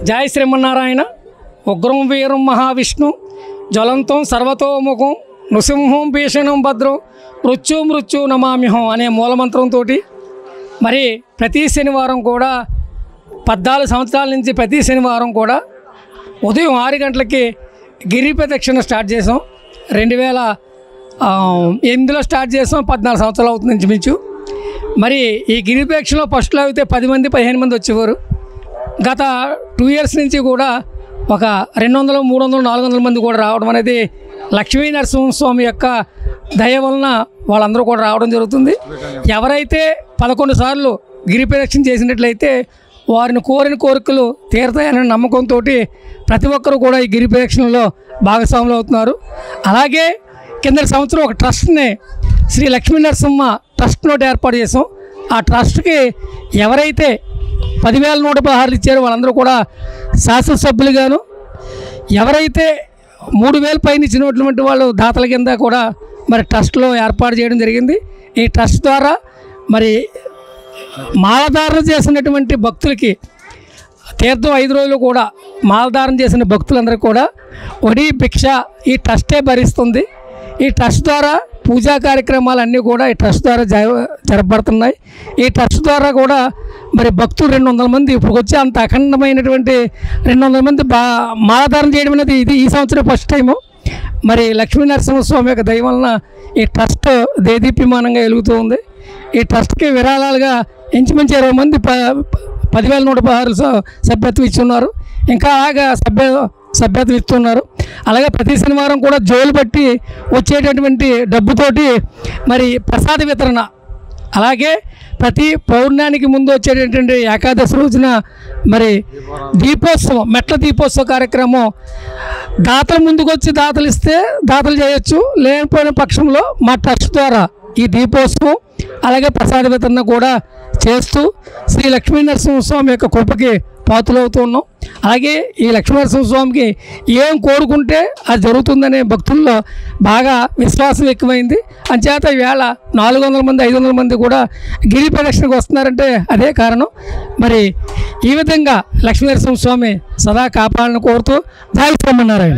జై శ్రీమన్నారాయణ. ఉగ్రం వీరం మహావిష్ణు జ్వలంతం సర్వతోముఖం నృసింహం భీషణం భద్రం మృత్యు నమామ్యహం అనే మూలమంత్రంతో మరి ప్రతి శనివారం కూడా 14 సంవత్సరాల నుంచి ప్రతి శనివారం కూడా ఉదయం 6 గంటలకి గిరి ప్రదక్షిణ స్టార్ట్ చేసాం. 2008లో స్టార్ట్ చేసాం. 14 సంవత్సరాలు అవుతుంది ఇంచుమించు. మరి ఈ గిరి ప్రదక్షిణలో ఫస్ట్లో అయితే 10 మంది 15 మంది వచ్చేవారు. గత 2 ఇయర్స్ నుంచి కూడా ఒక 200, 300, 400 మంది కూడా రావడం అనేది లక్ష్మీ నరసింహస్వామి యొక్క దయ వలన వాళ్ళందరూ కూడా రావడం జరుగుతుంది. ఎవరైతే 11 సార్లు గిరి ప్రదక్షిణ చేసినట్లయితే వారిని కోరిన కోరికలు తీరుతాయనే నమ్మకంతో ప్రతి ఒక్కరూ కూడా ఈ గిరి ప్రదక్షిణలో భాగస్వాములు అవుతున్నారు. అలాగే కిందటి సంవత్సరం ఒక ట్రస్ట్ని శ్రీ లక్ష్మీ నరసింహ ట్రస్ట్ నోట్ ఏర్పాటు చేసాం. ఆ ట్రస్ట్కి ఎవరైతే 10,116 ఇచ్చారో వాళ్ళందరూ కూడా శాసనసభ్యులుగాను, ఎవరైతే 3,000 పైన ఇచ్చినటువంటి వాళ్ళు దాతల కింద కూడా మరి ట్రస్ట్లో ఏర్పాటు చేయడం జరిగింది. ఈ ట్రస్ట్ ద్వారా మరి మాలధారణ చేసినటువంటి భక్తులకి తీర్థం 5 రోజులు కూడా మాలధారణ చేసిన భక్తులందరికీ కూడా వడి భిక్ష ఈ ట్రస్టే భరిస్తుంది. ఈ ట్రస్ట్ ద్వారా పూజా కార్యక్రమాలన్నీ కూడా ఈ ట్రస్ట్ ద్వారా జరపబడుతున్నాయి. ఈ ట్రస్ట్ ద్వారా కూడా మరి భక్తులు 200 మంది ఇప్పుడు వచ్చి అంత అఖండమైనటువంటి 200 మంది మాలధారణ చేయడం అనేది ఇది ఈ సంవత్సరం ఫస్ట్ టైము. మరి లక్ష్మీ నరసింహస్వామి యొక్క దయ వలన ఈ ట్రస్ట్ దేదీప్యమానంగా వెలుగుతూ ఉంది. ఈ ట్రస్ట్కి విరాళాలుగా ఇంచుమించు 20 మంది 10,116 సభ్యత్వం ఇస్తున్నారు. ఇంకా అలాగా సభ్యత్వం ఇస్తున్నారు. అలాగే ప్రతి శనివారం కూడా జోలు బట్టి వచ్చేటటువంటి డబ్బుతోటి మరి ప్రసాద వితరణ, అలాగే ప్రతి పౌర్ణానికి ముందు వచ్చేటటువంటి ఏకాదశి రోజున మరి దీపోత్సవం, మెట్ల దీపోత్సవ కార్యక్రమం దాతలు ముందుకు వచ్చి దాతలు ఇస్తే దాతలు చేయొచ్చు. లేకపోయిన పక్షంలో మా ట్రస్ట్ ద్వారా ఈ దీపోత్సవం అలాగే ప్రసాద వితరణ కూడా చేస్తూ శ్రీ లక్ష్మీ నరసింహస్వామి యొక్క కృపకి పాత్రలవుతూ ఉన్నాం. అలాగే ఈ లక్ష్మీ నరసింహస్వామికి ఏం కోరుకుంటే అది జరుగుతుందనే భక్తుల్లో బాగా విశ్వాసం ఎక్కువైంది. అంచేత ఈవేళ 400 మంది 500 మంది కూడా గిరి ప్రదక్షిణకు వస్తున్నారంటే అదే కారణం. మరి ఈ విధంగా లక్ష్మీ నరసింహస్వామి సదా కాపాడాలని కోరుతూ జై శ్రీమన్నారాయణ.